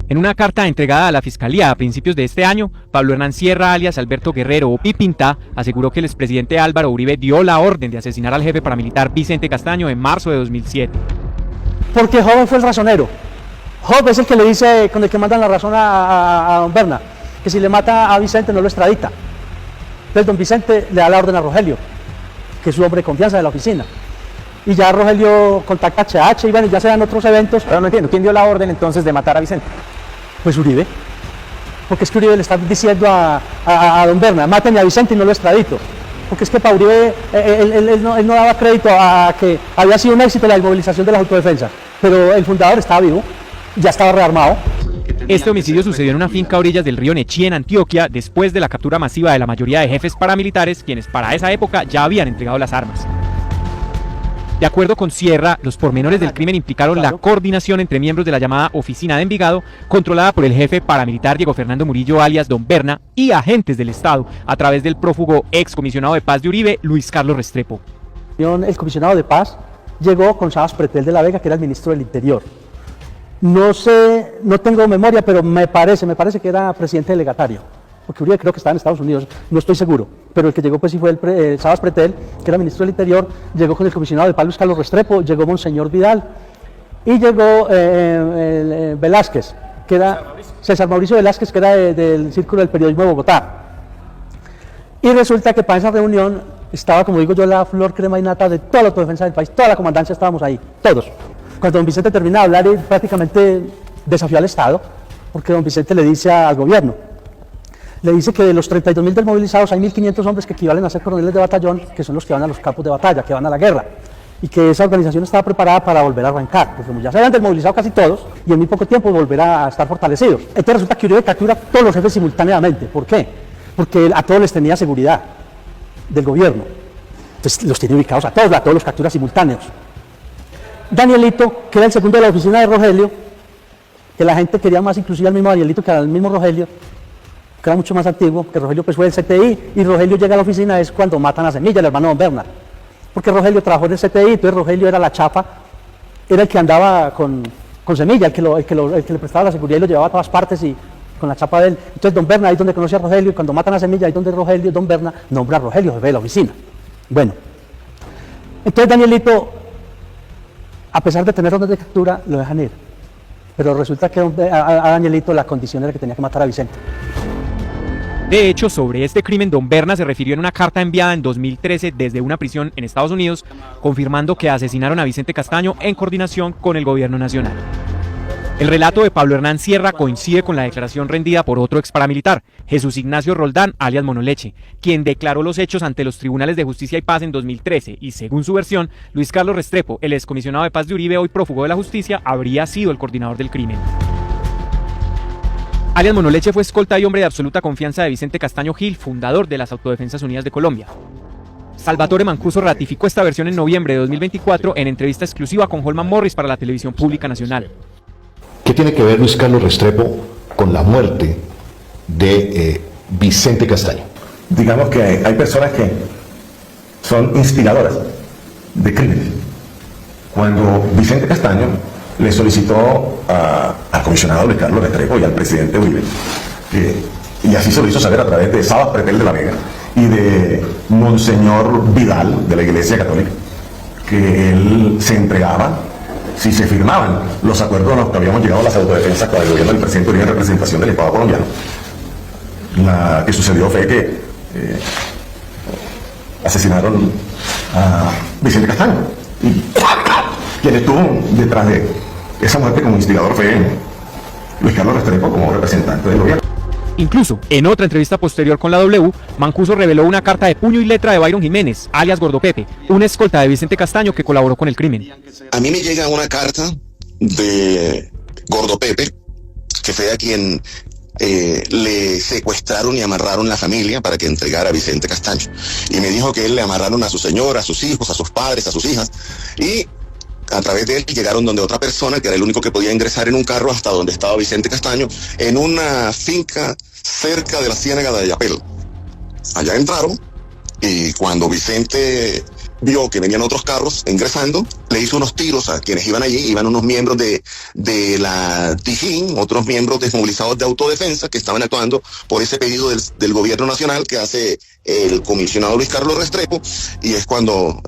En una carta entregada a la Fiscalía a principios de este año, Pablo Hernán Sierra, alias Alberto Guerrero o Pipinta, aseguró que el expresidente Álvaro Uribe dio la orden de asesinar al jefe paramilitar Vicente Castaño en marzo de 2007. Porque Job fue el razonero. Job es el que le dice, con el que mandan la razón a don Berna, que si le mata a Vicente no lo extradita. Entonces don Vicente le da la orden a Rogelio, que es su hombre de confianza de la oficina. Y ya Rogelio contacta a HH y bueno, ya se dan otros eventos. Pero no entiendo, ¿quién dio la orden entonces de matar a Vicente? Pues Uribe. Porque es que Uribe le está diciendo a don Berna, mátenme a Vicente y no lo extradito. Porque es que para Uribe, él no daba crédito a que había sido un éxito la inmovilización de las autodefensas. Pero el fundador estaba vivo, ya estaba rearmado. Este homicidio sucedió en una finca a orillas del río Nechí, en Antioquia, después de la captura masiva de la mayoría de jefes paramilitares, quienes para esa época ya habían entregado las armas. De acuerdo con Sierra, los pormenores del crimen implicaron la coordinación entre miembros de la llamada Oficina de Envigado, controlada por el jefe paramilitar Diego Fernando Murillo, alias Don Berna, y agentes del Estado, a través del prófugo excomisionado de paz de Uribe, Luis Carlos Restrepo. El comisionado de paz llegó con Sabas Pretel de la Vega, que era el ministro del Interior. No sé, no tengo memoria, pero me parece que era presidente delegatario, porque Uribe creo que estaba en Estados Unidos, no estoy seguro, pero el que llegó pues sí fue el Sabas Pretel, que era ministro del Interior, llegó con el comisionado de paz Luis Carlos Restrepo, llegó Monseñor Vidal, y llegó Velázquez, que era César Mauricio Velázquez, que era del Círculo del Periodismo de Bogotá. Y resulta que para esa reunión estaba, como digo yo, la flor crema y nata de toda la autodefensa del país, toda la comandancia estábamos ahí, todos. Cuando don Vicente termina de hablar, él prácticamente desafió al Estado, porque don Vicente le dice al gobierno, le dice que de los 32.000 desmovilizados hay 1.500 hombres que equivalen a ser coroneles de batallón, que son los que van a los campos de batalla, que van a la guerra, y que esa organización estaba preparada para volver a arrancar, porque como ya se habían desmovilizado casi todos, y en muy poco tiempo volver a estar fortalecidos. Entonces resulta que Uribe captura a todos los jefes simultáneamente. ¿Por qué? Porque a todos les tenía seguridad del gobierno. Entonces los tiene ubicados a todos los captura simultáneos. Danielito, que era el segundo de la oficina de Rogelio, que la gente quería más inclusive al mismo Danielito que al mismo Rogelio, que era mucho más antiguo, que Rogelio pues fue del CTI, y Rogelio llega a la oficina es cuando matan a Semilla, el hermano de don Berna, porque Rogelio trabajó en el CTI, entonces Rogelio era la chapa, era el que andaba con Semilla, el que le prestaba la seguridad y lo llevaba a todas partes y con la chapa de él. Entonces don Berna ahí es donde conoce a Rogelio, y cuando matan a Semilla ahí es donde don Berna nombra a Rogelio jefe de la oficina. Bueno, entonces Danielito, a pesar de tener órdenes de captura, lo dejan ir. Pero resulta que a Danielito la condición era que tenía que matar a Vicente. De hecho, sobre este crimen, don Berna se refirió en una carta enviada en 2013 desde una prisión en Estados Unidos, confirmando que asesinaron a Vicente Castaño en coordinación con el gobierno nacional. El relato de Pablo Hernán Sierra coincide con la declaración rendida por otro exparamilitar, Jesús Ignacio Roldán, alias Monoleche, quien declaró los hechos ante los Tribunales de Justicia y Paz en 2013 y, según su versión, Luis Carlos Restrepo, el excomisionado de paz de Uribe, hoy prófugo de la justicia, habría sido el coordinador del crimen. Alias Monoleche fue escolta y hombre de absoluta confianza de Vicente Castaño Gil, fundador de las Autodefensas Unidas de Colombia. Salvatore Mancuso ratificó esta versión en noviembre de 2024 en entrevista exclusiva con Holman Morris para la Televisión Pública Nacional. ¿Qué tiene que ver Luis Carlos Restrepo con la muerte de Vicente Castaño? Digamos que hay personas que son inspiradoras de crímenes. Cuando Vicente Castaño le solicitó al comisionado Luis Carlos Restrepo y al presidente Uribe, y así se lo hizo saber a través de Sabas Pretel de la Vega y de Monseñor Vidal de la Iglesia Católica, que él se entregaba si se firmaban los acuerdos a los que habíamos llegado a las autodefensas con el gobierno del presidente Uribe en representación del Estado colombiano. Lo que sucedió fue que asesinaron a Vicente Castaño, y quien estuvo detrás de esa muerte como instigador fue Luis Carlos Restrepo como representante del gobierno. Incluso, en otra entrevista posterior con la W, Mancuso reveló una carta de puño y letra de Byron Jiménez, alias Gordo Pepe, un escolta de Vicente Castaño que colaboró con el crimen. A mí me llega una carta de Gordo Pepe, que fue a quien le secuestraron y amarraron la familia para que entregara a Vicente Castaño. Y me dijo que él le amarraron a su señora, a sus hijos, a sus padres, a sus hijas, y a través de él llegaron donde otra persona, que era el único que podía ingresar en un carro hasta donde estaba Vicente Castaño, en una finca cerca de la Ciénaga de Ayapel. Allá entraron, y cuando Vicente vio que venían otros carros ingresando, le hizo unos tiros a quienes iban allí. Iban unos miembros de la Tijín, otros miembros desmovilizados de autodefensa que estaban actuando por ese pedido del gobierno nacional que hace el comisionado Luis Carlos Restrepo, y es cuando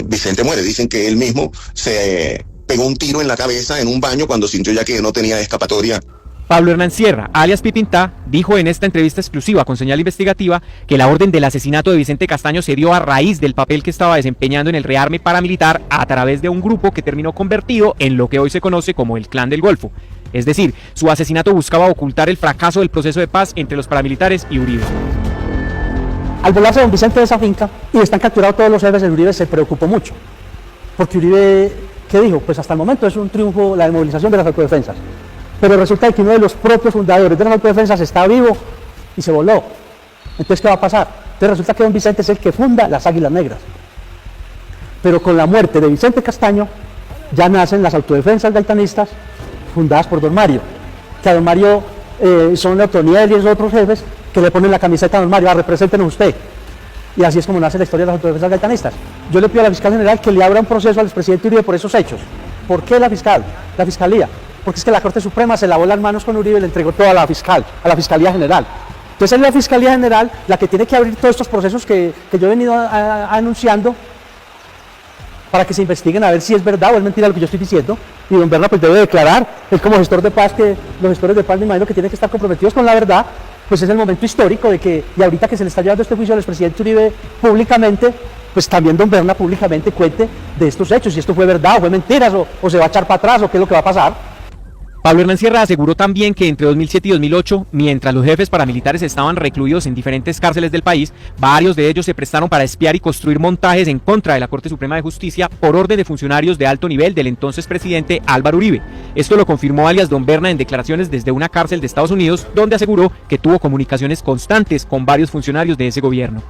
Vicente muere. Dicen que él mismo se pegó un tiro en la cabeza en un baño cuando sintió ya que no tenía escapatoria. Pablo Hernán Sierra, alias Pipintá, dijo en esta entrevista exclusiva con Señal Investigativa que la orden del asesinato de Vicente Castaño se dio a raíz del papel que estaba desempeñando en el rearme paramilitar a través de un grupo que terminó convertido en lo que hoy se conoce como el Clan del Golfo. Es decir, su asesinato buscaba ocultar el fracaso del proceso de paz entre los paramilitares y Uribe. Al volarse don Vicente de esa finca y están capturados todos los jefes, el Uribe se preocupó mucho. Porque Uribe, ¿qué dijo? Pues hasta el momento es un triunfo la desmovilización de las autodefensas. Pero resulta que uno de los propios fundadores de las autodefensas está vivo y se voló. Entonces, ¿qué va a pasar? Entonces resulta que don Vicente es el que funda las Águilas Negras. Pero con la muerte de Vicente Castaño, ya nacen las autodefensas gaitanistas fundadas por don Mario. Que a don Mario son Otoniel y esos otros jefes que le ponen la camiseta a don Mario, represéntenos usted. Y así es como nace la historia de las autodefensas gaitanistas. Yo le pido a la fiscal general que le abra un proceso al expresidente Uribe por esos hechos. ¿Por qué la fiscalía? Porque es que la Corte Suprema se lavó las manos con Uribe y le entregó todo a la Fiscalía General. Entonces es la Fiscalía General la que tiene que abrir todos estos procesos que yo he venido anunciando para que se investiguen a ver si es verdad o es mentira lo que yo estoy diciendo. Y don Berna pues debe declarar, él como gestor de paz, que los gestores de paz me imagino que tienen que estar comprometidos con la verdad. Pues es el momento histórico de que, y ahorita que se le está llevando este juicio al expresidente Uribe públicamente, pues también don Berna públicamente cuente de estos hechos, si esto fue verdad o fue mentiras, o se va a echar para atrás, o qué es lo que va a pasar. Pablo Hernán Sierra aseguró también que entre 2007 y 2008, mientras los jefes paramilitares estaban recluidos en diferentes cárceles del país, varios de ellos se prestaron para espiar y construir montajes en contra de la Corte Suprema de Justicia por orden de funcionarios de alto nivel del entonces presidente Álvaro Uribe. Esto lo confirmó alias Don Berna en declaraciones desde una cárcel de Estados Unidos, donde aseguró que tuvo comunicaciones constantes con varios funcionarios de ese gobierno.